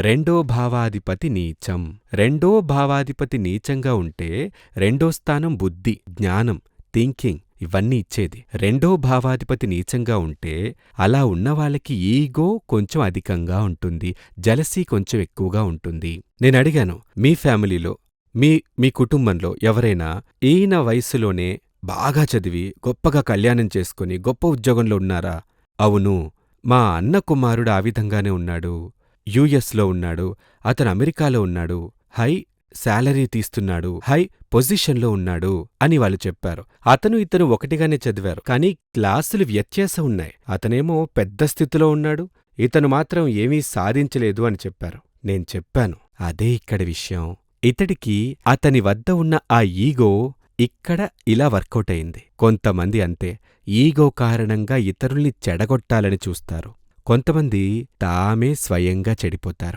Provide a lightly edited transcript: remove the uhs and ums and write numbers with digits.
రెండో భావాధిపతి నీచం. రెండో భావాధిపతి నీచంగా ఉంటే రెండో స్థానం బుద్ధి, జ్ఞానం, థింకింగ్ ఇవన్నీ ఇచ్చేది. రెండో భావాధిపతి నీచంగా ఉంటే అలా ఉన్నవాళ్ళకి ఈగో కొంచెం అధికంగా ఉంటుంది, జలసీ కొంచెం ఎక్కువగా ఉంటుంది. నేనడిగాను, మీ ఫ్యామిలీలో మీ కుటుంబంలో ఎవరైనా ఈయన వయసులోనే బాగా చదివి గొప్పగా కళ్యాణం చేసుకుని గొప్ప ఉద్యోగంలో ఉన్నారా? అవును, మా అన్న కుమారుడు ఆ విధంగానే ఉన్నాడు. యుఎస్లో ఉన్నాడు, అతను అమెరికాలో ఉన్నాడు, హై శాలరీ తీస్తున్నాడు, హై పొజిషన్లో ఉన్నాడు అని వాళ్ళు చెప్పారు. అతను ఇతను ఒకటిగానే చదివారు, కానీ క్లాసులు వ్యత్యాసం ఉన్నాయి. అతనేమో పెద్ద స్థితిలో ఉన్నాడు, ఇతను మాత్రం ఏమీ సాధించలేదు అని చెప్పారు. నేను చెప్పాను, అదే ఇక్కడ విషయం. ఇతడికి అతని వద్ద ఉన్న ఆ ఈగో ఇక్కడ ఇలా వర్కౌట్ అయింది. కొంతమంది అంతే, ఈగో కారణంగా ఇతరుల్ని చెడగొట్టాలని చూస్తారు. కొంతమంది తామే స్వయంగా చెడిపోతారు.